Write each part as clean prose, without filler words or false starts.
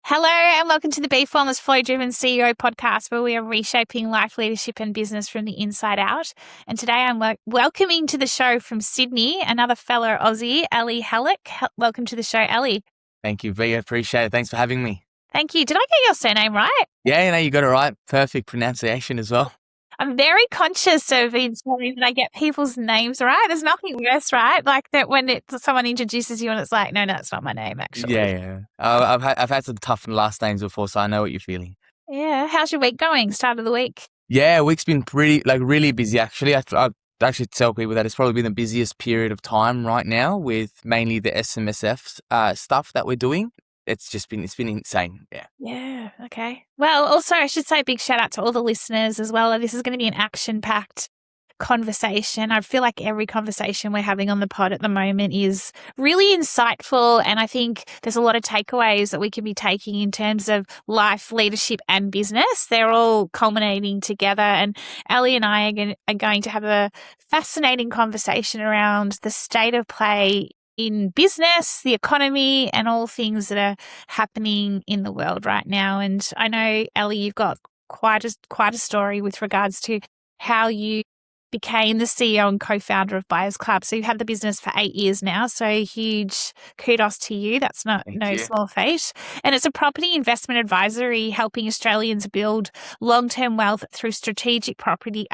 Hello and welcome to the Be Formless Flow Driven CEO podcast, where we are reshaping life, leadership and business from the inside out. And today I'm welcoming to the show from Sydney, another fellow Aussie, Ali Hallak. Welcome to the show, Ali. Thank you, V. I appreciate it. Thanks for having me. Thank you. Did I get your surname right? Yeah, you got it right. Perfect pronunciation as well. I'm very conscious of ensuring that I get people's names right. There's nothing worse, right? Like that when someone introduces you and it's like, no, it's not my name, actually. Yeah. I've had some tough last names before, so I know what you're feeling. Yeah. How's your week going? Start of the week? Yeah, week's been really busy, actually. I actually tell people that it's probably been the busiest period of time right now with mainly the SMSF stuff that we're doing. It's been insane. Yeah. Yeah. Okay. Well, also I should say a big shout out to all the listeners as well. This is going to be an action-packed conversation. I feel like every conversation we're having on the pod at the moment is really insightful. And I think there's a lot of takeaways that we can be taking in terms of life, leadership and business. They're all culminating together. And Ali and I are going to have a fascinating conversation around the state of play in business, the economy, and all things that are happening in the world right now. And I know, Ali, you've got quite a story with regards to how you became the CEO and co-founder of Buyers Club. So you've had the business for 8 years now. So huge kudos to you. That's no small feat. And it's a property investment advisory helping Australians build long-term wealth through strategic property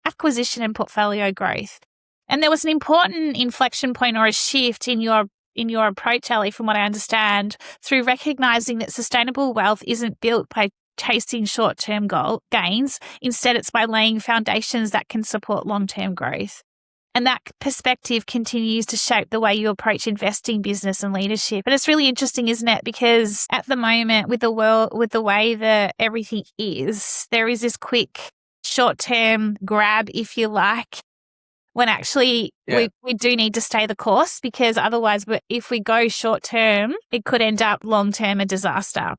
acquisition and portfolio growth. And there was an important inflection point or a shift in your approach, Ali, from what I understand, through recognizing that sustainable wealth isn't built by chasing short-term gains. Instead, it's by laying foundations that can support long-term growth. And that perspective continues to shape the way you approach investing, business and leadership. And it's really interesting, isn't it? Because at the moment, with the way that everything is, there is this quick short-term grab, if you like, when actually we do need to stay the course, because otherwise, if we go short term, it could end up long term a disaster.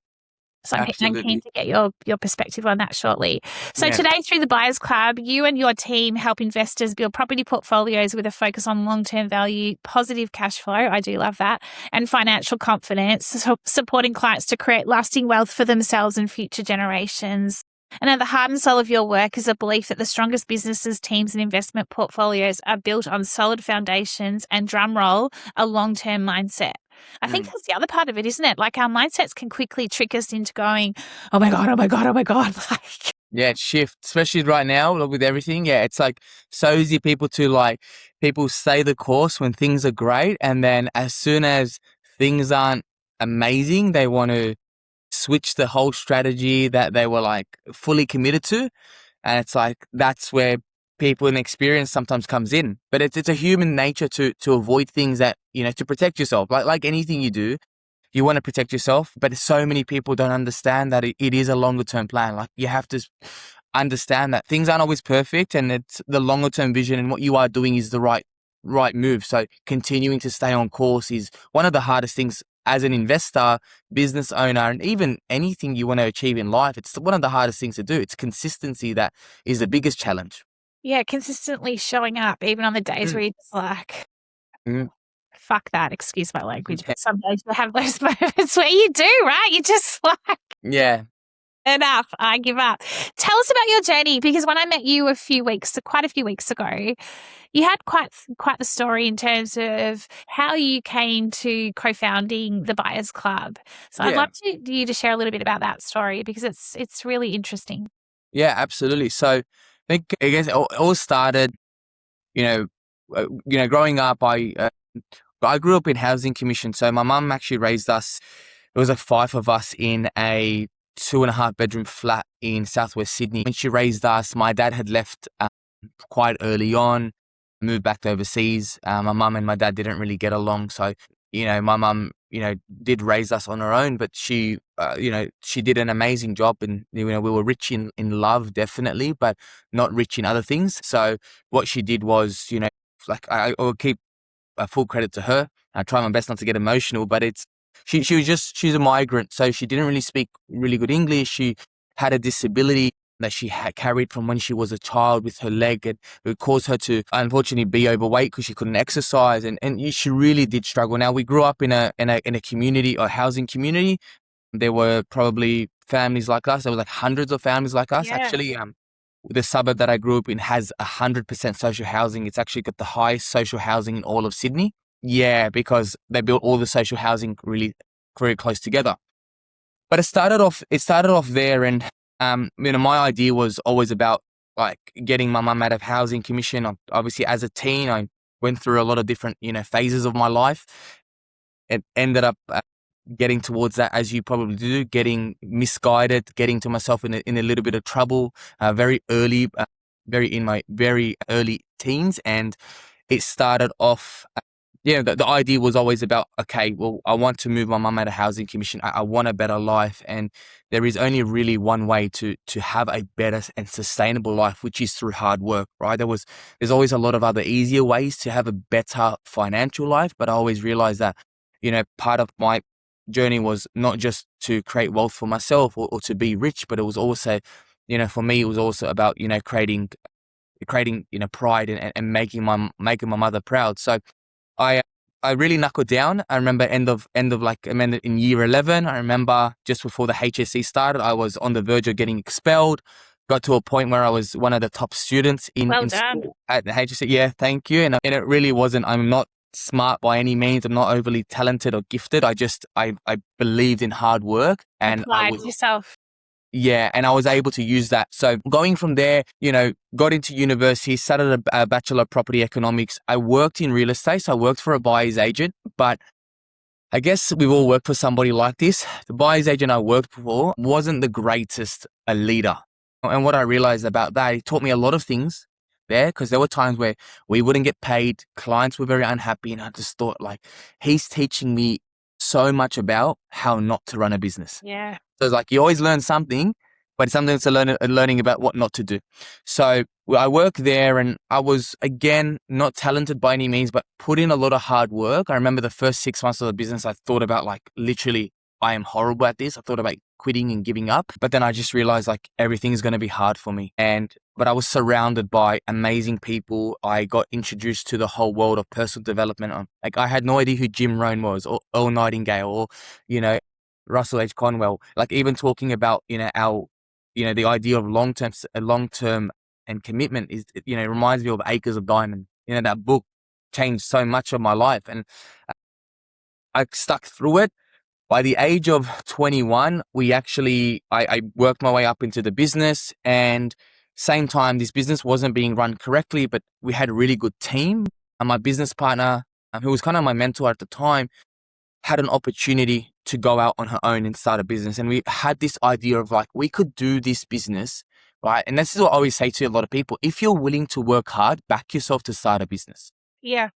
So I'm keen to get your perspective on that shortly. So today, through the Buyers Club, you and your team help investors build property portfolios with a focus on long-term value, positive cash flow, I do love that, and financial confidence, so supporting clients to create lasting wealth for themselves and future generations. And at the heart and soul of your work is a belief that the strongest businesses, teams and investment portfolios are built on solid foundations and, drumroll, a long-term mindset. I think that's the other part of it, isn't it? Like our mindsets can quickly trick us into going, oh my God. It shifts, especially right now with everything. Yeah, it's like so easy people stay the course when things are great. And then as soon as things aren't amazing, they want to switch the whole strategy that they were like fully committed to. And it's like, that's where people in experience sometimes comes in. But it's a human nature to avoid things that, to protect yourself. Like anything you do, you want to protect yourself. But so many people don't understand that it is a longer term plan. Like you have to understand that things aren't always perfect, and it's the longer term vision, and what you are doing is the right move. So continuing to stay on course is one of the hardest things as an investor, business owner, and even anything you want to achieve in life. It's one of the hardest things to do. It's consistency that is the biggest challenge. Yeah, consistently showing up, even on the days where you're just like, fuck that, excuse my language, but some days you have those moments where you do, right? You're just like, enough, I give up. Tell us about your journey, because when I met you quite a few weeks ago, you had quite the story in terms of how you came to co-founding the Buyers Club. So I'd love you to share a little bit about that story, because it's really interesting. Yeah, absolutely. So I guess it all started, growing up. I grew up in housing commission. So my mum actually raised us. It was like 5 of us in a 2.5 bedroom flat in southwest Sydney. When she raised us, my dad had left quite early on, moved back to overseas. My mum and my dad didn't really get along. So, my mum, did raise us on her own, but she did an amazing job. And, we were rich in love, definitely, but not rich in other things. So what she did was, I will keep full credit to her. I try my best not to get emotional, but she's a migrant. So she didn't really speak really good English. She had a disability that she had carried from when she was a child with her leg, and it caused her to unfortunately be overweight because she couldn't exercise, and she really did struggle. Now we grew up in a community, or housing community, There were probably families like us. There was like hundreds of families like us. Yeah. Actually, the suburb that I grew up in has 100% social housing. It's actually got the highest social housing in all of Sydney. Yeah, because they built all the social housing really very close together. But it started off there, and my idea was always about like getting my mum out of housing commission. Obviously, as a teen, I went through a lot of different phases of my life. It ended up getting towards that, as you probably do, getting misguided, getting to myself in a little bit of trouble, very early, in my very early teens, and it started off. The idea was always about, okay, well, I want to move my mum out of housing commission. I want a better life. And there is only really one way to have a better and sustainable life, which is through hard work, right? There's always a lot of other easier ways to have a better financial life. But I always realized that, part of my journey was not just to create wealth for myself or to be rich, but it was also, for me, it was also about, creating, pride and making my mother proud. So I I really knuckled down. I remember in year 11, I remember just before the HSC started, I was on the verge of getting expelled. Got to a point where I was one of the top students Well in done. school at the HSC. Yeah, thank you. And it really wasn't, I'm not smart by any means. I'm not overly talented or gifted. I believed in hard work, and Applied yourself. yeah, and I was able to use that. So going from there, got into university, started a Bachelor of Property Economics. I worked in real estate. So I worked for a buyer's agent, but I guess we've all worked for somebody like this. The buyer's agent I worked for wasn't the greatest a leader. And what I realized about that, it taught me a lot of things there, because there were times where we wouldn't get paid. Clients were very unhappy. And I just thought, like, he's teaching me so much about how not to run a business. Yeah. So it's like you always learn something, but sometimes it's learning about what not to do. So I worked there, and I was, again, not talented by any means, but put in a lot of hard work. I remember the first 6 months of the business, I thought about, like, literally, I am horrible at this. I thought about quitting and giving up. But then I just realized, like, everything's going to be hard for me. But I was surrounded by amazing people. I got introduced to the whole world of personal development. Like, I had no idea who Jim Rohn was, or Earl Nightingale, or, Russell H. Conwell. Like, even talking about, the idea of long-term and commitment is, it reminds me of Acres of Diamond. That book changed so much of my life, and I stuck through it. By the age of 21, I worked my way up into the business, and same time, this business wasn't being run correctly, but we had a really good team. And my business partner, who was kind of my mentor at the time, had an opportunity to go out on her own and start a business. And we had this idea of, like, we could do this business, right? And this is what I always say to a lot of people. If you're willing to work hard, back yourself to start a business. Yeah.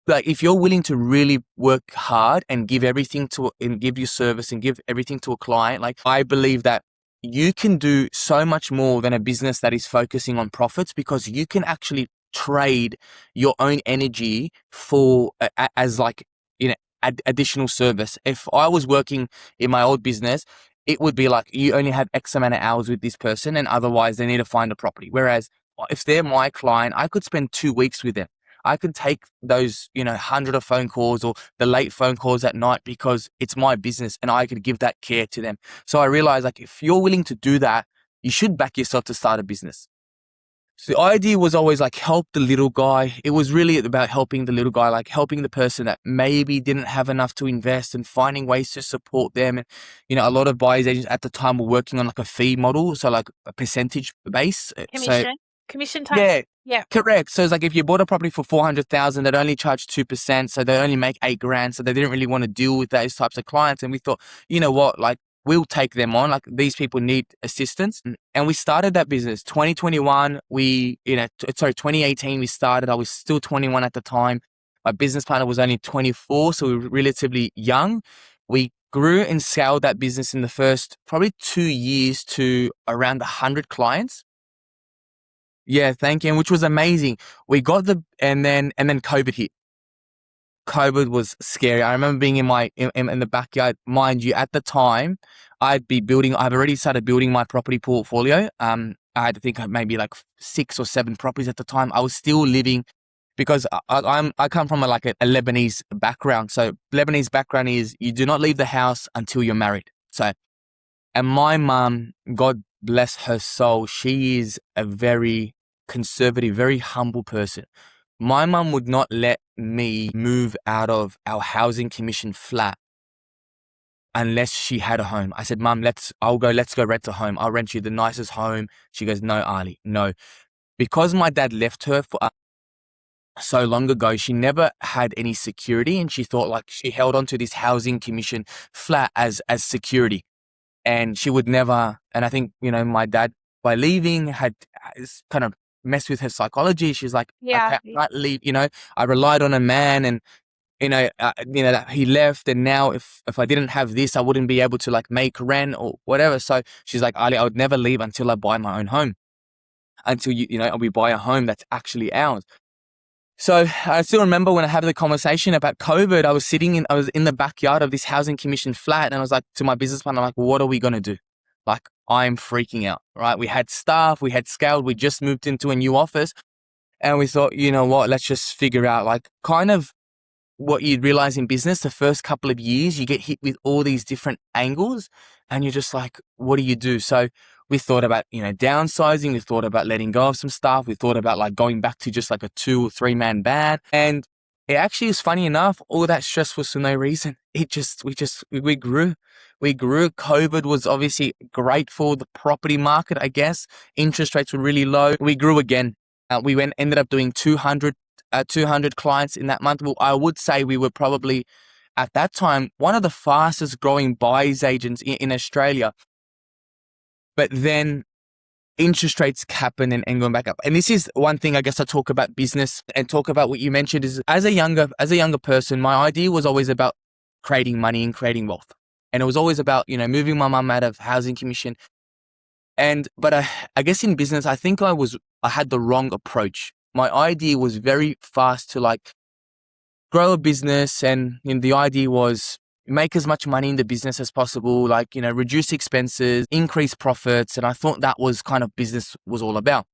Like, if you're willing to really work hard and give your service and give everything to a client, like, I believe that you can do so much more than a business that is focusing on profits, because you can actually trade your own energy for as, like, additional service. If I was working in my old business, it would be like, you only have X amount of hours with this person, and otherwise they need to find a property. Whereas if they're my client, I could spend 2 weeks with them. I could take those, 100 of phone calls or the late phone calls at night, because it's my business and I could give that care to them. So I realized, like, if you're willing to do that, you should back yourself to start a business. So the idea was always, like, help the little guy. It was really about helping the little guy, like helping the person that maybe didn't have enough to invest, and finding ways to support them. And, a lot of buyers agents at the time were working on, like, a fee model. So, like, a percentage base. Commission type. Yeah, Yeah. correct. So it's like, if you bought a property for 400,000, they'd only charge 2%. So they only make $8,000. So they didn't really want to deal with those types of clients. And we thought, you know what, like, we'll take them on. Like, these people need assistance. And we started that business. 2021, 2018 we started. I was still 21 at the time. My business partner was only 24. So we were relatively young. We grew and scaled that business in the first probably 2 years to around 100 clients. Yeah, thank you. And which was amazing. We got and then COVID hit. COVID was scary. I remember being in the backyard. Mind you, at the time, I've already started building my property portfolio. I had to think of maybe like 6 or 7 properties at the time. I was still living, because I come from a Lebanese background. So Lebanese background is, you do not leave the house until you're married. So, and my mum, God bless her soul, she is a very conservative, very humble person. My mum would not let me move out of our housing commission flat unless she had a home. I said, Mum, let's go rent a home. I'll rent you the nicest home. She goes, no, Ali, no. Because my dad left her for so long ago, she never had any security, and she thought like she held onto this housing commission flat as security, and she would never. And I think, you know, my dad, by leaving, had kind of messed with her psychology. She's like, Yeah. okay, I can't leave. You know, I relied on a man, and that he left, and now if I didn't have this, I wouldn't be able to like make rent or whatever. So she's like, Ali, I would never leave until I buy my own home, until we buy a home that's actually ours. So I still remember when I had the conversation about COVID, I was in the backyard of this housing commission flat, and I was like to my business partner, I'm like, what are we going to do? Like, I'm freaking out, right? We had staff, we had scaled, we just moved into a new office, and we thought, you know what, let's just figure out like kind of what you'd realize in business. The first couple of years, you get hit with all these different angles, and you're just like, what do you do? So we thought about, downsizing. We thought about letting go of some stuff. We thought about like going back to just like a 2 or 3 man band. And it actually is funny enough, all that stress was for no reason. We grew. We grew. COVID was obviously great for the property market, I guess. Interest rates were really low. We grew again. Ended up doing 200 clients in that month. Well, I would say we were probably at that time one of the fastest growing buyers agents in Australia. But then interest rates happened and going back up. And this is one thing I guess I talk about business and talk about what you mentioned is as a younger person, my idea was always about creating money and creating wealth. And it was always about, moving my mum out of housing commission. But I guess in business, I think I had the wrong approach. My idea was very fast to like grow a business, and the idea was make as much money in the business as possible, like, reduce expenses, increase profits. And I thought that was kind of business was all about.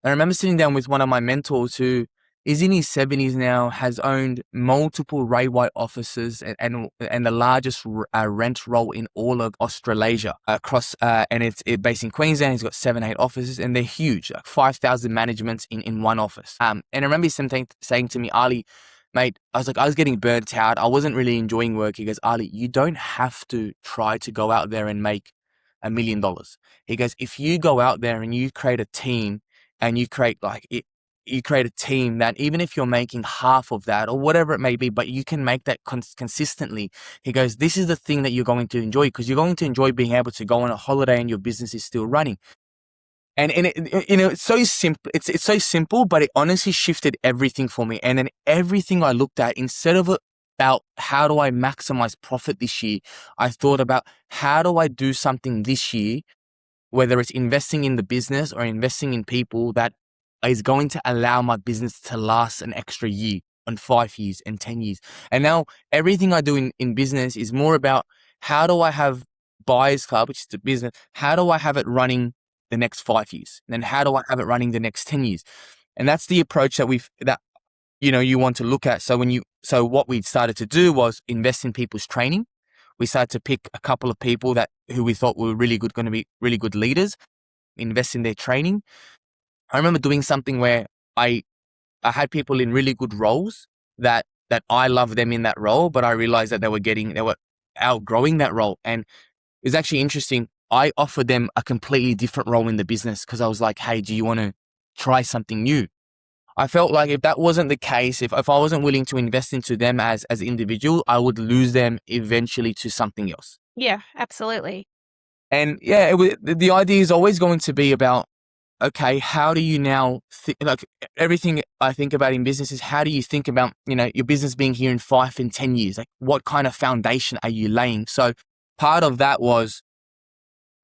I remember sitting down with one of my mentors who is in his 70s now, has owned multiple Ray White offices and the largest rent roll in all of Australasia across, and it's based in Queensland. He's got 7-8 offices, and they're huge, like 5,000 managements in one office. And I remember him saying to me, Ali, mate, I was getting burnt out. I wasn't really enjoying work. He goes, Ali, you don't have to try to go out there and make $1 million. He goes, if you go out there and you create a team and you create a team that even if you're making half of that or whatever it may be, but you can make that consistently. He goes, this is the thing that you're going to enjoy, because you're going to enjoy being able to go on a holiday and your business is still running. And it's so simple. It's so simple, but it honestly shifted everything for me. And then everything I looked at, instead of about how do I maximize profit this year, I thought about how do I do something this year, whether it's investing in the business or investing in people, that is going to allow my business to last an extra year and 5 years and 10 years. And now everything I do in business is more about how do I have Buyers Club, which is the business, how do I have it running the next 5 years? And then how do I have it running the next 10 years? And that's the approach that you want to look at. So what we started to do was invest in people's training. We started to pick a couple of people who we thought were really good, going to be really good leaders, invest in their training. I remember doing something where I had people in really good roles that I loved them in that role, but I realized that they were outgrowing that role. And it was actually interesting. I offered them a completely different role in the business because I was like, hey, do you want to try something new? I felt like if that wasn't the case, if I wasn't willing to invest into them as individual, I would lose them eventually to something else. Yeah, absolutely. And yeah, the idea is always going to be about, okay, how do you now like everything I think about in business is how do you think about, your business being here in 5 and 10 years? Like what kind of foundation are you laying? So part of that was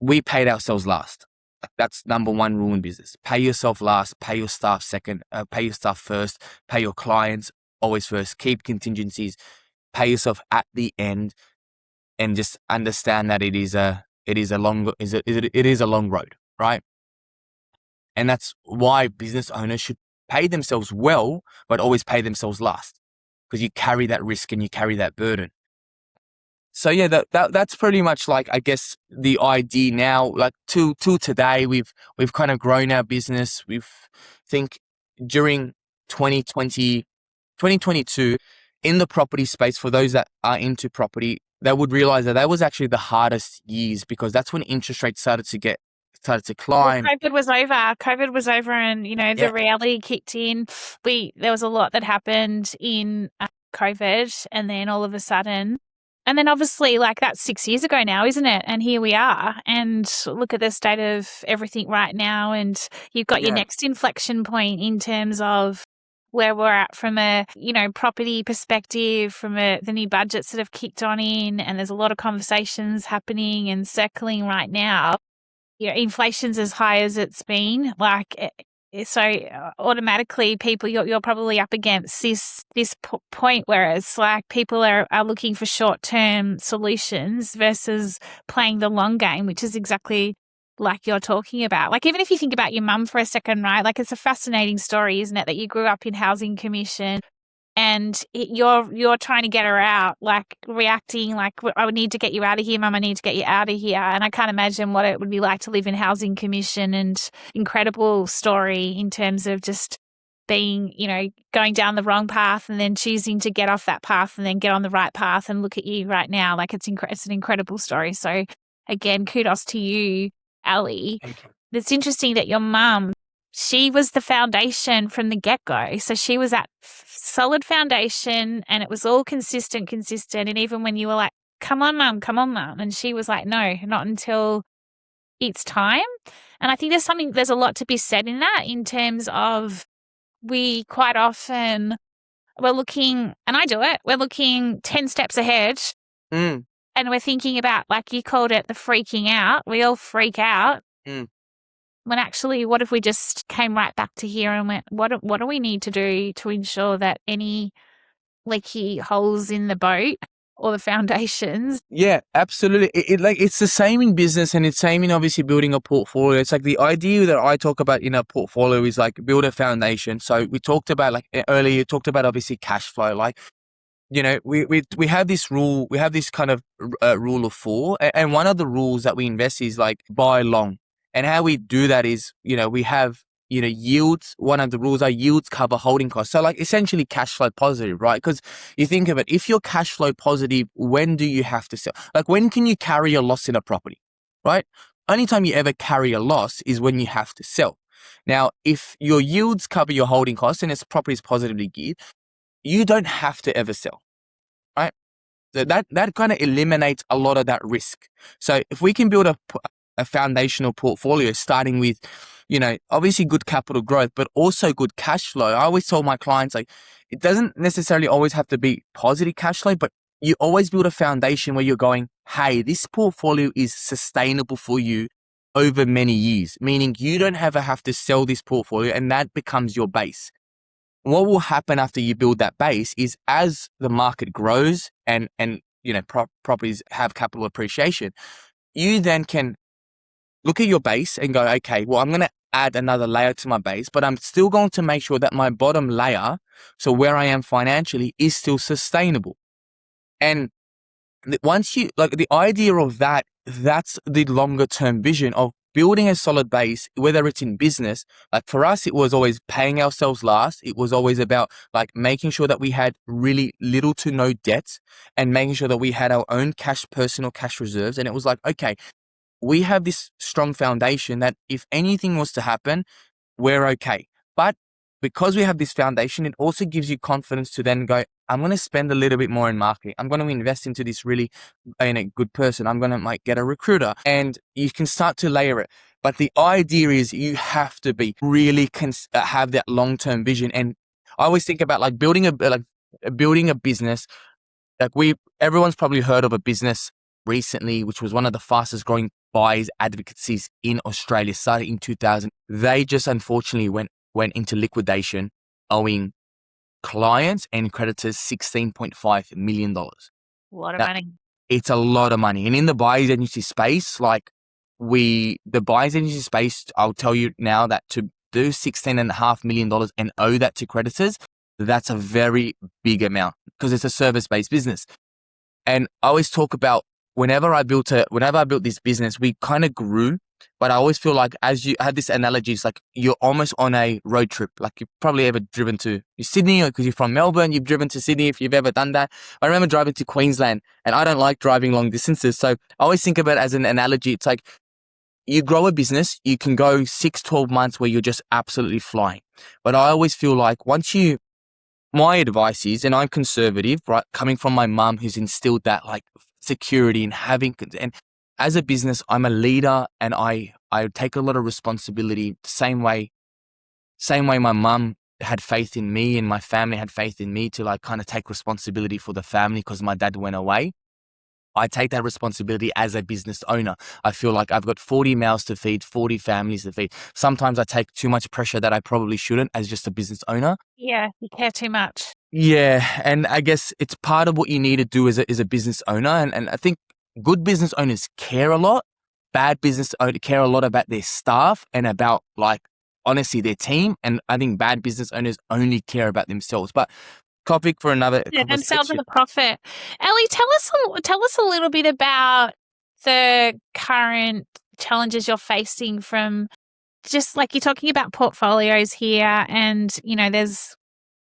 we paid ourselves last. That's number one rule in business. Pay yourself last, pay your staff second, pay your staff first, pay your clients always first, keep contingencies, pay yourself at the end, and just understand that it is a long road, right? And that's why business owners should pay themselves well, but always pay themselves last, because you carry that risk and you carry that burden. So yeah, that's pretty much like, I guess, the idea now. Like till today, we've kind of grown our business. Think during 2020, 2022, in the property space, for those that are into property, they would realize that was actually the hardest years, because that's when interest rates started to Well, climb. COVID was over. COVID was over, and Yeah, the reality kicked in. There was a lot that happened in COVID, and then all of a sudden, and then obviously, like, that's 6 years ago now, isn't it? And here we are, and look at the state of everything right now. And you've got your yeah, next inflection point in terms of where we're at from a property perspective, from the new budgets that have kicked on in, and there's a lot of conversations happening and circling right now. Inflation's as high as it's been. So automatically, people, you're probably up against this point where it's like people are looking for short-term solutions versus playing the long game, which is exactly like you're talking about. Like, even if you think about your mum for a second, right? Like, it's a fascinating story, isn't it, that you grew up in housing commission, and you're trying to get her out, like reacting like, I would need to get you out of here, mum, I need to get you out of here. And I can't imagine what it would be like to live in housing commission. And incredible story in terms of just being, going down the wrong path and then choosing to get off that path and then get on the right path, and look at you right now. Like, it's an incredible story. So again, kudos to you, Ali. thank you. It's interesting that your mum, she was the foundation from the get-go. So she was that solid foundation, and it was all consistent. And even when you were like, come on, mum, and she was like, no, not until it's time. And I think there's a lot to be said in that, in terms of, we quite often, we're looking, and I do it, we're looking 10 steps ahead. Mm. And we're thinking about, like you called it, the freaking out. We all freak out. Mm. When actually, what if we just came right back to here and went, what do we need to do to ensure that any leaky holes in the boat or the foundations? Yeah, absolutely. It's the same in business, and it's same in obviously building a portfolio. It's like the idea that I talk about in a portfolio is like build a foundation. So we talked about, like earlier, you talked about obviously cash flow. Like, we have this rule, we have this kind of rule of four, and one of the rules that we invest is like buy long. And how we do that is, we have, yields. One of the rules are yields cover holding costs. So like essentially cash flow positive, right? Because you think of it, if you're cash flow positive, when do you have to sell? Like, when can you carry a loss in a property, right? Only time you ever carry a loss is when you have to sell. Now, if your yields cover your holding costs and its property is positively geared, you don't have to ever sell, right? So that kind of eliminates a lot of that risk. So if we can build a foundational portfolio starting with, obviously good capital growth, but also good cash flow. I always tell my clients, like, it doesn't necessarily always have to be positive cash flow, but you always build a foundation where you're going, hey, this portfolio is sustainable for you over many years, meaning you don't ever have to sell this portfolio, and that becomes your base. What will happen after you build that base is, as the market grows and properties have capital appreciation, you then can look at your base and go, okay, well, I'm going to add another layer to my base, but I'm still going to make sure that my bottom layer, so where I am financially, is still sustainable. And once you, like, the idea of that's the longer term vision of building a solid base, whether it's in business. Like for us, it was always paying ourselves last. It was always about like making sure that we had really little to no debts and making sure that we had our own personal cash reserves. And it was like, okay, we have this strong foundation that if anything was to happen, we're okay. But because we have this foundation, it also gives you confidence to then go, I'm going to spend a little bit more in marketing. I'm going to invest into this really good person. I'm going to get a recruiter, and you can start to layer it. But the idea is you have to be really have that long-term vision. And I always think about like building a business. Like everyone's probably heard of a business recently, which was one of the fastest growing buyers advocacies in Australia, started in 2000. They just unfortunately went into liquidation, owing clients and creditors $16.5 million. A lot of Now, money. it's a lot of money. And in the buyer's agency space, the buyer's agency space, I'll tell you now that to do $16.5 million and owe that to creditors, that's a very big amount because it's a service-based business. And I always talk about whenever I built this business, we kind of grew. But I always feel like, as you had this analogy, it's like you're almost on a road trip. Like you've probably ever driven to Sydney, or because you're from Melbourne, you've driven to Sydney if you've ever done that. I remember driving to Queensland, and I don't like driving long distances. So I always think of it as an analogy. It's like you grow a business, you can go 6-12 months where you're just absolutely flying. But I always feel like my advice is, and I'm conservative, right? Coming from my mum who's instilled that like security and and as a business, I'm a leader and I take a lot of responsibility the same way my mum had faith in me and my family had faith in me to like kind of take responsibility for the family because my dad went away. I take that responsibility as a business owner. I feel like I've got 40 mouths to feed, 40 families to feed. Sometimes I take too much pressure that I probably shouldn't as just a business owner. Yeah, you care too much. Yeah, and I guess it's part of what you need to do as a business owner. And I think good business owners care a lot. Bad business owners care a lot about their staff and about like honestly their team. And I think bad business owners only care about themselves. But topic for another Yeah, themselves are conversation. the profit. Ellie, tell us a little bit about the current challenges you're facing from just like you're talking about portfolios here, and you know there's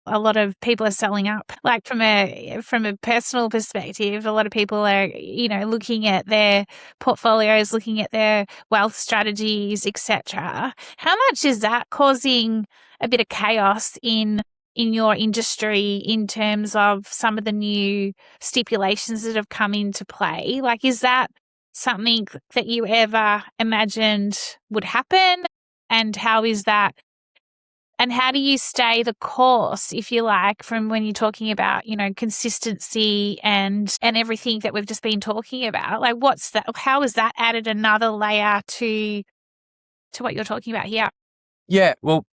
a lot of people are selling up. Like from a personal perspective, a lot of people are, you know, looking at their portfolios, looking at their wealth strategies, etc. How much is that causing a bit of chaos in your industry in terms of some of the new stipulations that have come into play? Like, is that something that you ever imagined would happen? And how is that? And how do you stay the course, if you like, from when you're talking about, you know, consistency and everything that we've just been talking about? Like, what's that? How has that added another layer to what you're talking about here? Yeah, well,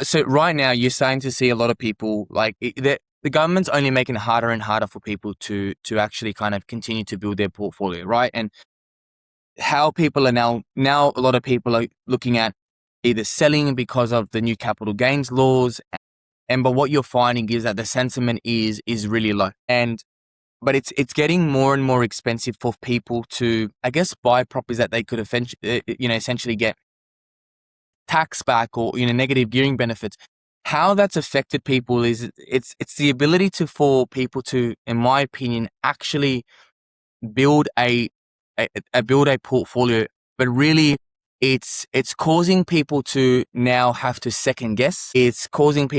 so right now you're starting to see a lot of people like the government's only making it harder and harder for people to actually kind of continue to build their portfolio, right? And how people are now a lot of people are looking at either selling because of the new capital gains laws, but what you're finding is that the sentiment is really low, but it's getting more and more expensive for people to, I guess, buy properties that they could essentially get tax back or negative gearing benefits. How that's affected people is it's the ability for people to, in my opinion, actually build build a portfolio, but really it's causing people to now have to second guess. It's causing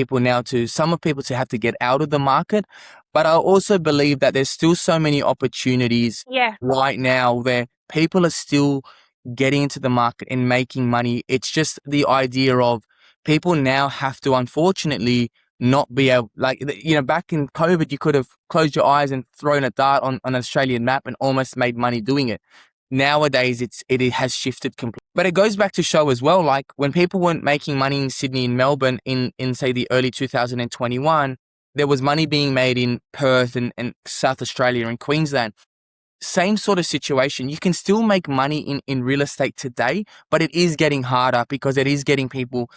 some of people to have to get out of the market. But I also believe that there's still so many opportunities right now where people are still getting into the market and making money. It's just the idea of people now have to, unfortunately, not be able, like, back in COVID, you could have closed your eyes and thrown a dart on an Australian map and almost made money doing it. Nowadays, it has shifted completely. But it goes back to show as well, like when people weren't making money in Sydney and Melbourne in say the early 2021, there was money being made in Perth and South Australia and Queensland. Same sort of situation. You can still make money in real estate today, but it is getting harder because it is getting people,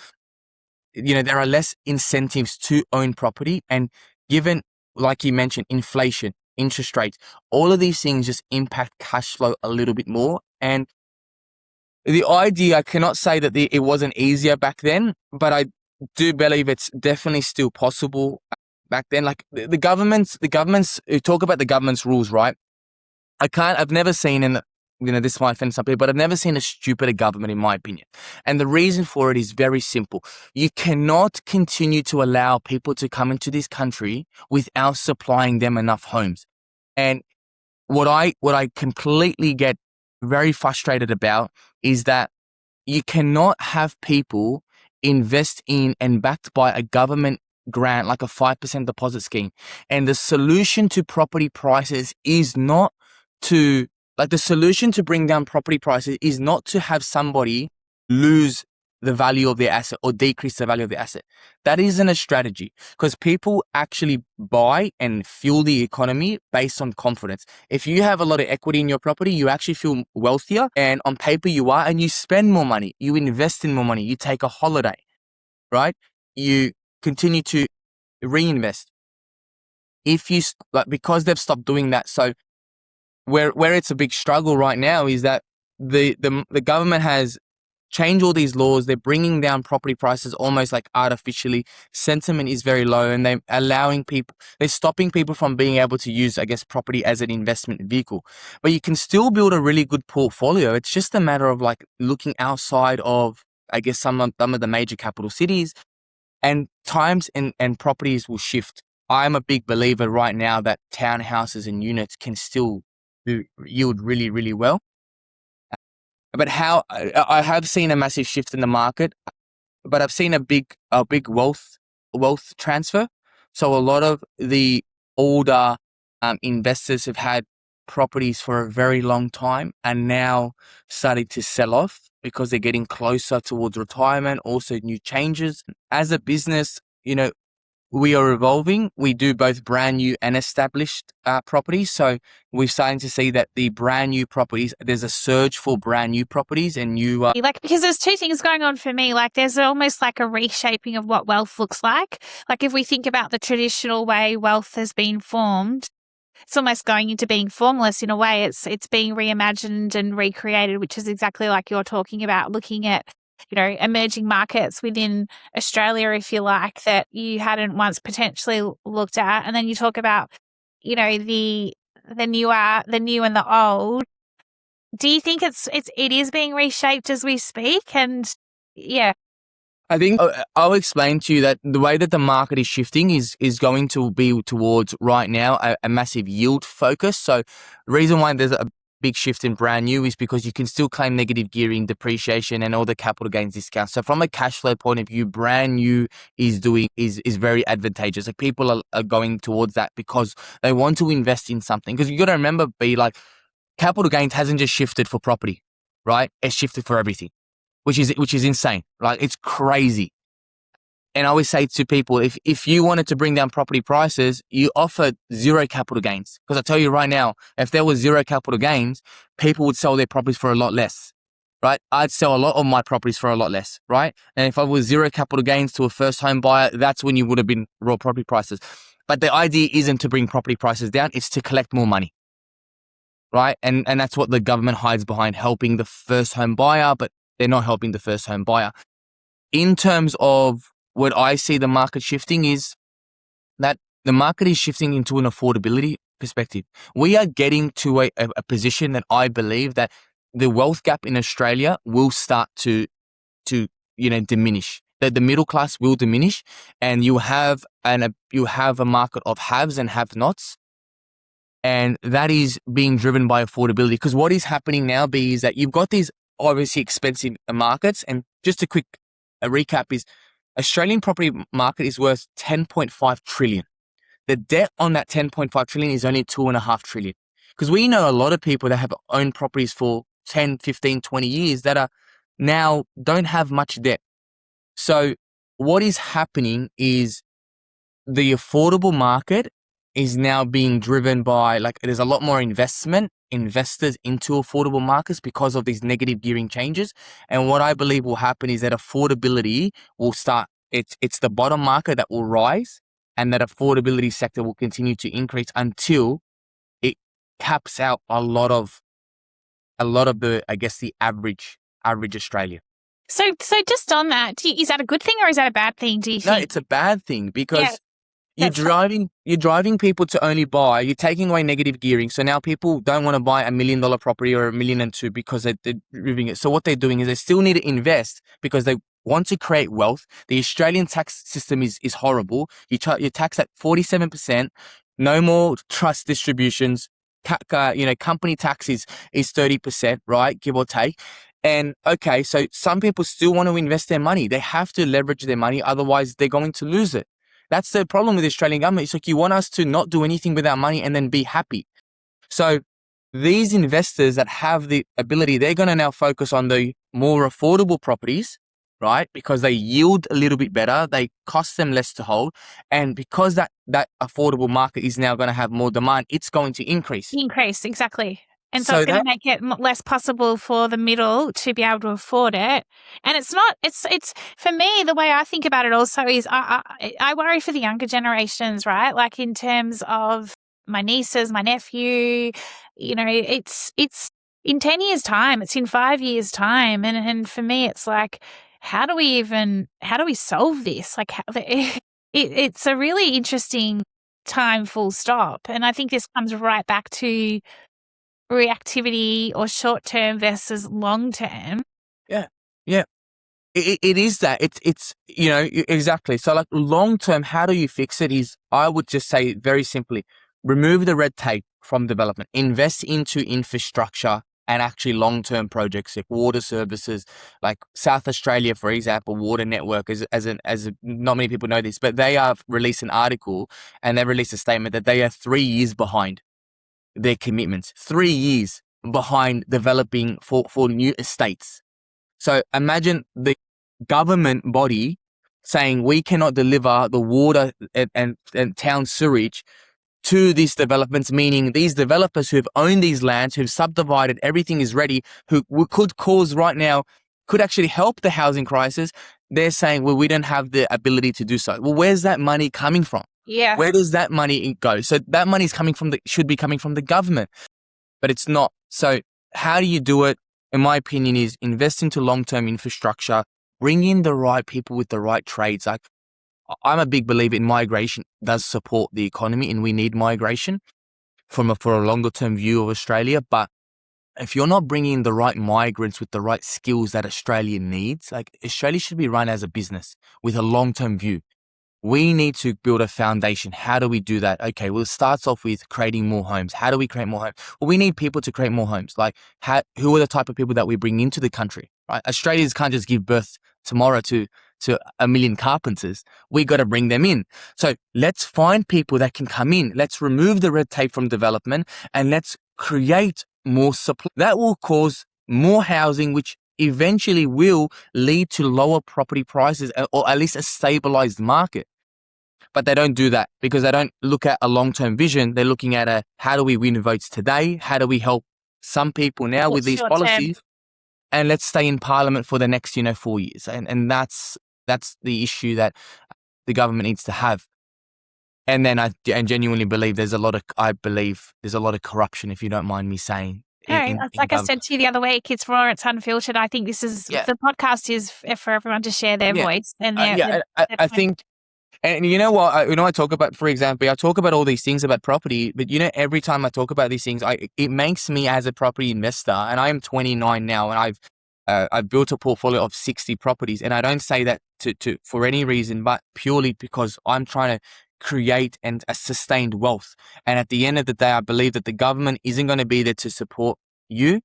there are less incentives to own property. And given, like you mentioned, inflation, interest rates, all of these things just impact cash flow a little bit more. And the idea, I cannot say that it wasn't easier back then, but I do believe it's definitely still possible back then. Like the governments, you talk about the government's rules, right? I've never seen, and this might offend some people, but I've never seen a stupider government, in my opinion. And the reason for it is very simple. You cannot continue to allow people to come into this country without supplying them enough homes. And what I completely get very frustrated about is that you cannot have people invest in and backed by a government grant like a 5% deposit scheme. And the solution to property prices is not the solution to bring down property prices is not to have somebody lose the value of their asset or decrease the value of the asset. That isn't a strategy, because people actually buy and fuel the economy based on confidence. If you have a lot of equity in your property, you actually feel wealthier, and on paper you are, and you spend more money, you invest in more money, you take a holiday, right? You continue to reinvest. Because they've stopped doing that. So where it's a big struggle right now is that the government has changed all these laws. They're bringing down property prices almost like artificially. Sentiment is very low, and they're stopping people from being able to use, I guess, property as an investment vehicle. But you can still build a really good portfolio. It's just a matter of like looking outside of, I guess, some of the major capital cities, and times and properties will shift. I'm a big believer right now that townhouses and units can still yield really, really well. But I have seen a massive shift in the market, but I've seen a big wealth transfer. So a lot of the older investors have had properties for a very long time and now starting to sell off because they're getting closer towards retirement. Also, new changes as a business. We are evolving. We do both brand new and established properties. So we're starting to see that the brand new properties, there's a surge for brand new properties and new. Because there's two things going on for me. Like there's almost like a reshaping of what wealth looks like. Like if we think about the traditional way wealth has been formed, it's almost going into being formless in a way. It's being reimagined and recreated, which is exactly like you're talking about, looking at emerging markets within Australia, if you like, that you hadn't once potentially looked at. And then you talk about, the new and the old. Do you think it is being reshaped as we speak? And yeah. I think I'll explain to you that the way that the market is shifting is going to be towards right now a massive yield focus. So the reason why there's a big shift in brand new is because you can still claim negative gearing, depreciation, and all the capital gains discounts. So from a cash flow point of view, brand new is very advantageous. Like people are going towards that because they want to invest in something. Because you got to remember, capital gains hasn't just shifted for property, right? It's shifted for everything, which is insane. Like it's crazy. And I always say to people, if you wanted to bring down property prices, you offer zero capital gains. Because I tell you right now, if there was zero capital gains, people would sell their properties for a lot less, right? I'd sell a lot of my properties for a lot less, right? And if I was zero capital gains to a first home buyer, that's when you would have been raw property prices. But the idea isn't to bring property prices down, it's to collect more money, right? And that's what the government hides behind, helping the first home buyer, but they're not helping the first home buyer. In terms of what I see the market shifting is that the market is shifting into an affordability perspective. We are getting to a position that I believe that the wealth gap in Australia will start to diminish. That the middle class will diminish, and you have a market of haves and have-nots, and that is being driven by affordability. Because what is happening now is that you've got these obviously expensive markets, and just a quick recap is Australian property market is worth 10.5 trillion. The debt on that 10.5 trillion is only 2.5 trillion. Because we know a lot of people that have owned properties for 10, 15, 20 years that are now don't have much debt. So what is happening is the affordable market is now being driven by, there's a lot more investors into affordable markets because of these negative gearing changes. And what I believe will happen is that affordability will start, it's the bottom market that will rise, and that affordability sector will continue to increase until it caps out a lot of the, I guess, the average Australia. So just on that, is that a good thing or is that a bad thing, do you think? No, it's a bad thing because you're driving people to only buy. You're taking away negative gearing. So now people don't want to buy $1 million property or $1.2 million because they're moving it. So what they're doing is they still need to invest because they want to create wealth. The Australian tax system is horrible. You're taxed at 47%. No more trust distributions. Company tax is 30%, right? Give or take. And okay, so some people still want to invest their money. They have to leverage their money. Otherwise, they're going to lose it. That's the problem with the Australian government. It's like you want us to not do anything with our money and then be happy. So these investors that have the ability, they're going to now focus on the more affordable properties, right? Because they yield a little bit better. They cost them less to hold. And because that affordable market is now going to have more demand, it's going to increase. Increase, exactly. And so it's going to make it less possible for the middle to be able to afford it. And it's for me, the way I think about it also is I worry for the younger generations, right? Like in terms of my nieces, my nephew. You know, it's in 10 years' time, it's in 5 years' time. And for me, it's like, how do we solve this? Like, it's a really interesting time, full stop. And I think this comes right back to reactivity or short term versus long term. Yeah. Yeah. It is that. It's exactly. So like long term, how do you fix it is, I would just say very simply, remove the red tape from development, invest into infrastructure and actually long-term projects like water services, like South Australia, for example, water network not many people know this, but they have released an article and they released a statement that they are 3 years behind their commitments, 3 years behind developing for new estates. So imagine the government body saying we cannot deliver the water and town sewage to these developments, meaning these developers who have owned these lands, who've subdivided, everything is ready, who could cause right now, could actually help the housing crisis. They're saying, well, we don't have the ability to do so. Well, where's that money coming from? Yeah. Where does that money go? So that money is should be coming from the government, but it's not. So how do you do it? In my opinion, is invest into long-term infrastructure, bring in the right people with the right trades. Like, I'm a big believer in migration does support the economy, and we need migration for a longer term view of Australia. But if you're not bringing in the right migrants with the right skills that Australia needs, like Australia should be run as a business with a long term view. We need to build a foundation. How do we do that? Okay, well, it starts off with creating more homes. How do we create more homes? Well, we need people to create more homes. Like, who are the type of people that we bring into the country, right? Australians can't just give birth tomorrow to 1 million carpenters. We got to bring them in. So let's find people that can come in. Let's remove the red tape from development and let's create more supply. That will cause more housing, which eventually will lead to lower property prices, or at least a stabilized market. But they don't do that because they don't look at a long-term vision. They're looking at how do we win votes today? How do we help some people now with these policies? And let's stay in parliament for the next, 4 years. And that's the issue that the government needs to have. And then I genuinely believe there's a lot of corruption, if you don't mind me saying. Like I said to you the other week, it's raw, it's unfiltered. I think the podcast is for everyone to share their voice. And I think, and you know what, I talk about, for example, I talk about all these things about property, but every time I talk about these things, it makes me as a property investor, and I am 29 now, and I've built a portfolio of 60 properties, and I don't say that to for any reason, but purely because I'm trying to create a sustained wealth. And at the end of the day, I believe that the government isn't going to be there to support you.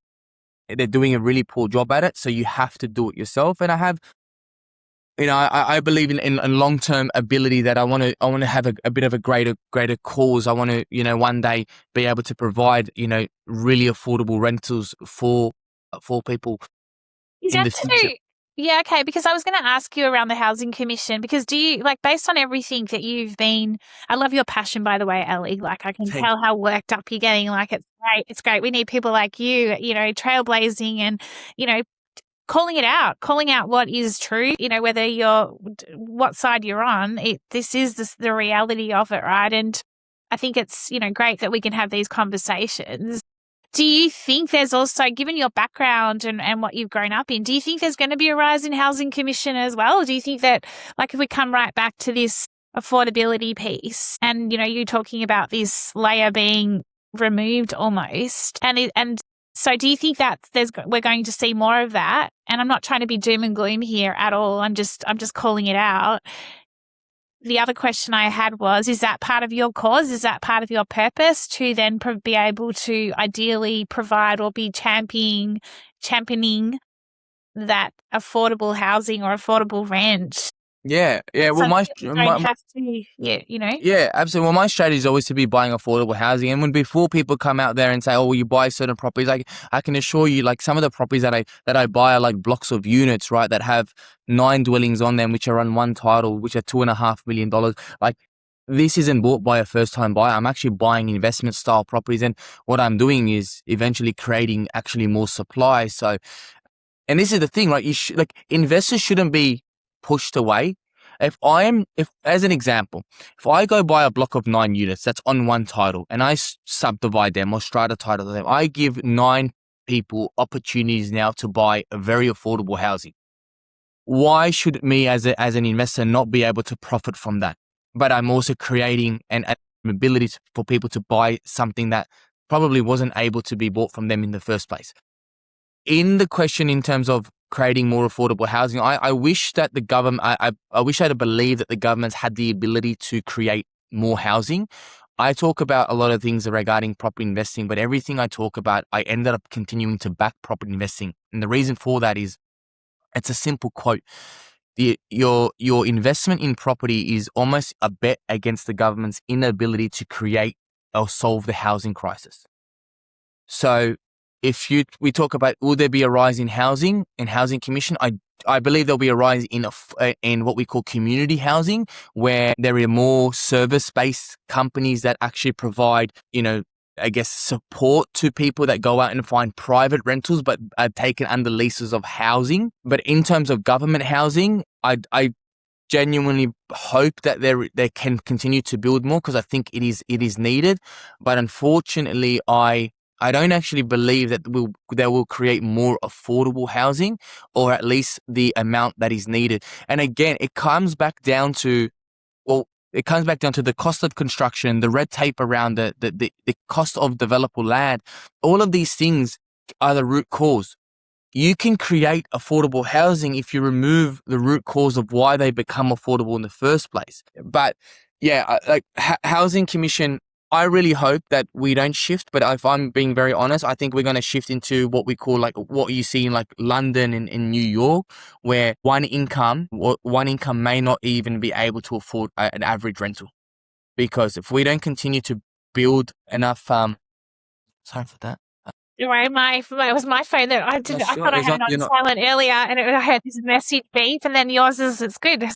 They're doing a really poor job at it, so you have to do it yourself. And I have, I believe in long-term ability, that I want to have a bit of a greater cause. I want to, one day be able to provide, really affordable rentals for people in the future. Yeah, okay, because I was going to ask you around the Housing Commission, because do you, like, based on everything that you've been, I love your passion, by the way, Ali, like I can tell how worked up you're getting, like it's great. We need people like you, trailblazing and, calling out what is true, whether what side you're on, this is the reality of it, right? And I think it's, great that we can have these conversations. Do you think there's also, given your background and what you've grown up in, do you think there's going to be a rise in Housing Commission as well? Or do you think that, like, if we come right back to this affordability piece and, you talking about this layer being removed almost, and so do you think that we're going to see more of that? And I'm not trying to be doom and gloom here at all. I'm just calling it out. The other question I had was, is that part of your cause? Is that part of your purpose to then be able to ideally provide or be championing that affordable housing or affordable rent? Yeah. Well, Yeah, absolutely. Well, my strategy is always to be buying affordable housing. And before people come out there and say, "Oh, well, you buy certain properties," like, I can assure you, like, some of the properties that I buy are like blocks of units, right? That have 9 dwellings on them, which are on one title, which are $2.5 million. Like, this isn't bought by a first-time buyer. I'm actually buying investment style properties, and what I'm doing is eventually creating actually more supply. So, and this is the thing, right? Investors shouldn't be pushed away. If as an example, if I go buy a block of 9 units that's on one title and I subdivide them or strata title them, I give 9 people opportunities now to buy a very affordable housing. Why should me as an investor not be able to profit from that? But I'm also creating an ability for people to buy something that probably wasn't able to be bought from them in the first place. In the question in terms of creating more affordable housing, I wish that the government, I wish I had believed that the governments had the ability to create more housing. I talk about a lot of things regarding property investing, but everything I talk about, I ended up continuing to back property investing. And the reason for that is, it's a simple quote. Your investment in property is almost a bet against the government's inability to create or solve the housing crisis. So if we talk about, will there be a rise in housing and housing commission? I believe there'll be a rise in what we call community housing, where there are more service-based companies that actually provide, I guess, support to people that go out and find private rentals, but are taken under leases of housing. But in terms of government housing, I genuinely hope that they can continue to build more, because I think it is needed. But unfortunately, I don't actually believe that they will create more affordable housing, or at least the amount that is needed. And again, it comes back down to the cost of construction, the red tape around the cost of developable land. All of these things are the root cause. You can create affordable housing if you remove the root cause of why they become affordable in the first place. But yeah, like housing commission, I really hope that we don't shift, but if I'm being very honest, I think we're going to shift into what we call, like, what you see in like London and in New York, where one income may not even be able to afford an average rental. Because if we don't continue to build enough, sorry for that. Right, it was my phone that I did. I thought I had it on silent earlier, and I heard this message beep, and then yours it's good.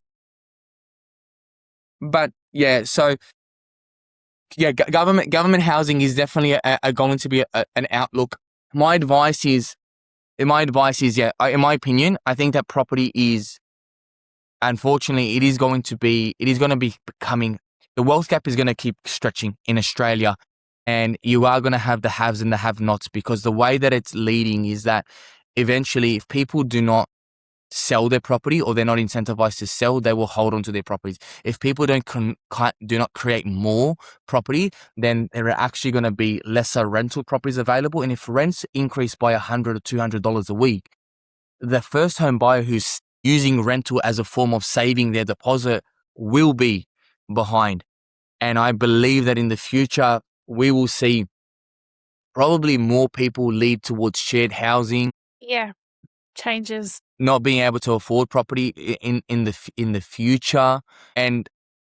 But yeah, so yeah, government housing is definitely going to be an outlook. My advice is, in my opinion, I think that property is, unfortunately, it is going to be becoming, the wealth gap is going to keep stretching in Australia, and you are going to have the haves and the have-nots, because the way that it's leading is that eventually, if people do not sell their property, or they're not incentivized to sell, they will hold on to their properties. If people do not create more property, then there are actually going to be lesser rental properties available. And if rents increase by $100 or $200 a week, the first home buyer who's using rental as a form of saving their deposit will be behind. And I believe that in the future, we will see probably more people lead towards shared housing. Yeah, changes. Not being able to afford property in the future, and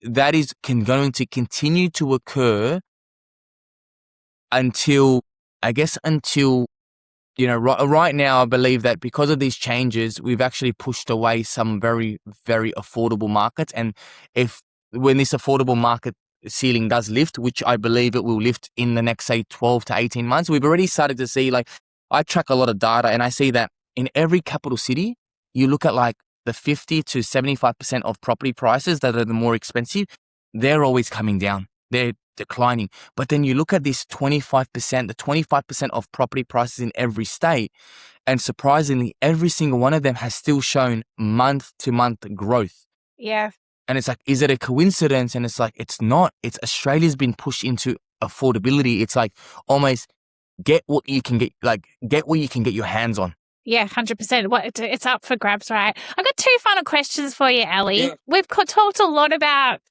that is going to continue to occur until right now. I believe that because of these changes, we've actually pushed away some very, very affordable markets. And when this affordable market ceiling does lift, which I believe it will lift in the next, say, 12 to 18 months, we've already started to see, like, I track a lot of data, and I see that in every capital city, you look at like the 50 to 75% of property prices that are the more expensive, they're always coming down. They're declining. But then you look at this 25% of property prices in every state, and surprisingly, every single one of them has still shown month-to-month growth. Yeah. And it's like, is it a coincidence? And it's like, it's not. It's Australia's been pushed into affordability. It's like almost get what you can get your hands on. Yeah, 100%. It's up for grabs, right? I've got 2 final questions for you, Ali. Yeah. We've talked a lot about,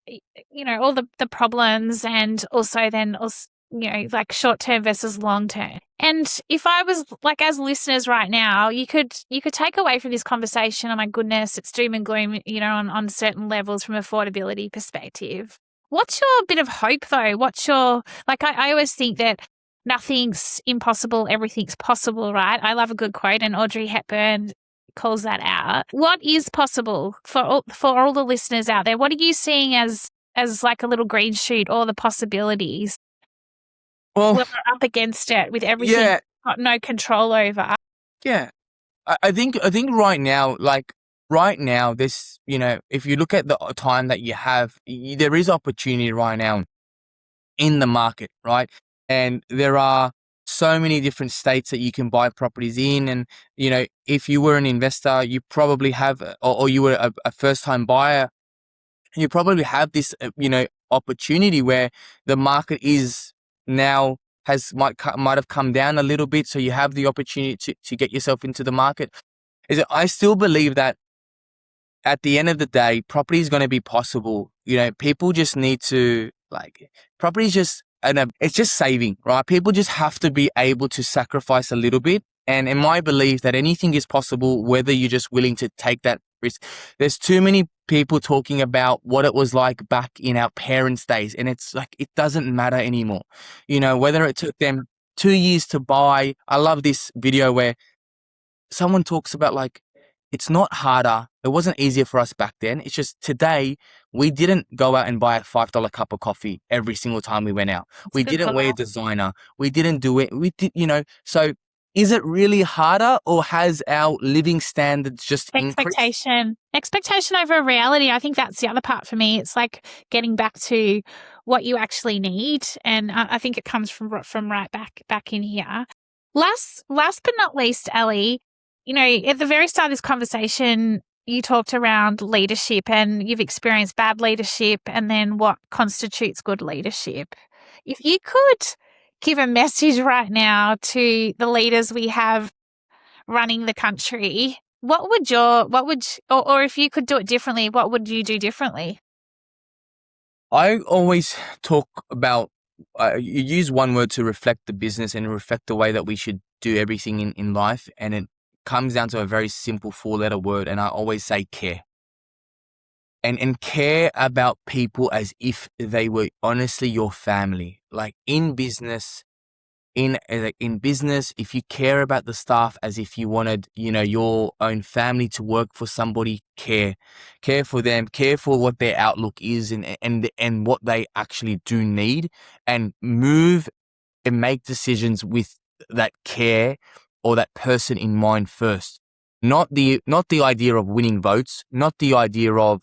all the problems, and also like short-term versus long-term. And if I was like, as listeners right now, you could take away from this conversation, oh my goodness, it's doom and gloom, on certain levels from affordability perspective. What's your bit of hope though? I always think that nothing's impossible, everything's possible, right? I love a good quote, and Audrey Hepburn calls that out. What is possible for all the listeners out there? What are you seeing as like a little green shoot, or the possibilities? Well, we're up against it with everything we've got no control over. Yeah. I think right now, like, right now, this, if you look at the time that you have, there is opportunity right now in the market, right? And there are so many different states that you can buy properties in. And, if you were an investor, you probably have, or you were a first time buyer, you probably have this, opportunity where the market is now might have come down a little bit. So you have the opportunity to get yourself into the market. I still believe that at the end of the day, property is going to be possible. People just need to property is just, and it's just saving, right? People just have to be able to sacrifice a little bit. And in my belief that anything is possible, whether you're just willing to take that risk. There's too many people talking about what it was like back in our parents' days. And it's like, it doesn't matter anymore. Whether it took them 2 years to buy. I love this video where someone talks about it's not harder. It wasn't easier for us back then. It's just today we didn't go out and buy a $5 cup of coffee every single time we went out. It's a We good didn't wear call. designer. We didn't do it. We did, so is it really harder, or has our living standards just increased? Expectation over reality. I think that's the other part for me. It's like getting back to what you actually need. And I think it comes from right back in here. Last but not least, Ali, at the very start of this conversation, you talked around leadership and you've experienced bad leadership and then what constitutes good leadership. If you could give a message right now to the leaders we have running the country, or if you could do it differently, what would you do differently? I always talk about, you use one word to reflect the business and reflect the way that we should do everything in life. And it comes down to a very simple 4-letter word. And I always say care. And care about people as if they were honestly your family. Like in business, in business, if you care about the staff as if you wanted, your own family to work for somebody, care for them, care for what their outlook is and what they actually do need, and move and make decisions with that care or that person in mind first. Not the idea of winning votes, not the idea of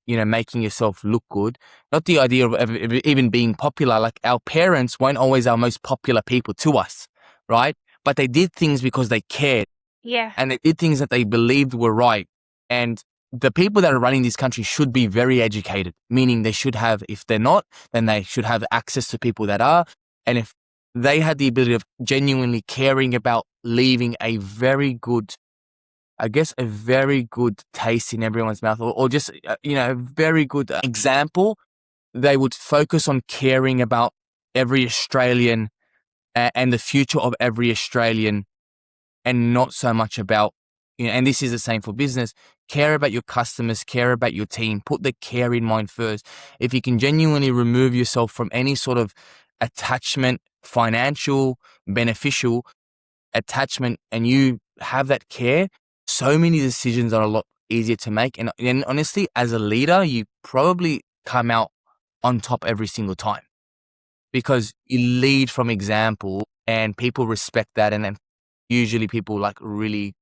making yourself look good, not the idea of even being popular. Like our parents weren't always our most popular people to us, right? But they did things because they cared. Yeah. And they did things that they believed were right. And the people that are running this country should be very educated, meaning they should have, if they're not, then they should have access to people that are. And if they had the ability of genuinely caring about leaving a very good, a very good taste in everyone's mouth, or just, a very good example, they would focus on caring about every Australian and the future of every Australian, and not so much about, and this is the same for business, care about your customers, care about your team, put the care in mind first. If you can genuinely remove yourself from any sort of attachment, financial, beneficial attachment, and you have that care, so many decisions are a lot easier to make. And honestly, as a leader, you probably come out on top every single time because you lead from example and people respect that. And then usually people really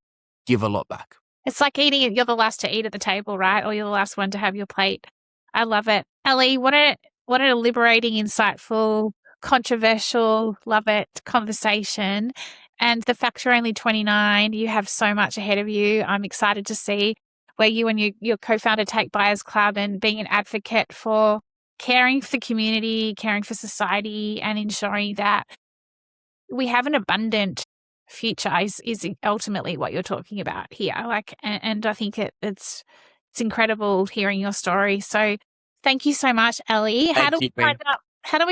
give a lot back. It's like eating it. You're the last to eat at the table, right? Or you're the last one to have your plate. I love it. Ali, what a liberating, insightful, controversial, love it conversation. And the fact you're only 29, you have so much ahead of you. I'm excited to see where you and your co-founder take Buyers Club and being an advocate for caring for the community, caring for society, and ensuring that we have an abundant future is ultimately what you're talking about here. And I think it's incredible hearing your story. So thank you so much, Ellie. How do we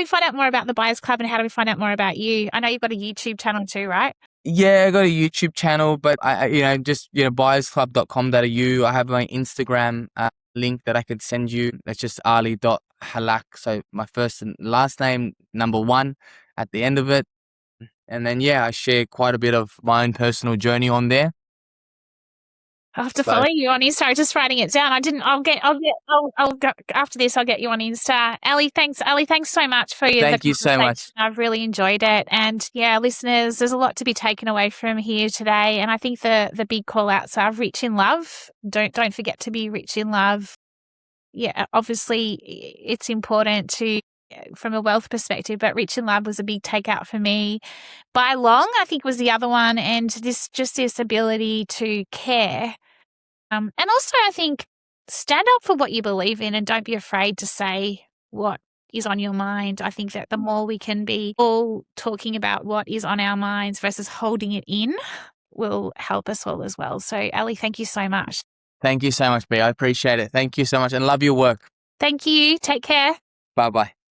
find out more about the Buyers Club, and how do we find out more about you? I know you've got a YouTube channel too, right? Yeah, I got a YouTube channel, but I just, buyersclub.com.au. I have my Instagram link that I could send you. That's just Ali.Hallak. So my first and last name, number 1 at the end of it. And then, I share quite a bit of my own personal journey on there. I'll have to So follow you on Insta. I was just writing it down. I didn't. I'll go after this. I'll get you on Insta. Ali, thanks. Ali, thanks so much for the thank you so conversation. much. I've really enjoyed it. And yeah, listeners, there's a lot to be taken away from here today. And I think the big call outs are rich in love. Don't forget to be rich in love. Yeah, obviously it's important to from a wealth perspective, but rich in love was a big takeout for me. By long, I think was the other one, and this ability to care. And also, I think stand up for what you believe in and don't be afraid to say what is on your mind. I think that the more we can be all talking about what is on our minds versus holding it in will help us all as well. So, Ali, thank you so much. Thank you so much, B. I appreciate it. Thank you so much and love your work. Thank you. Take care. Bye-bye.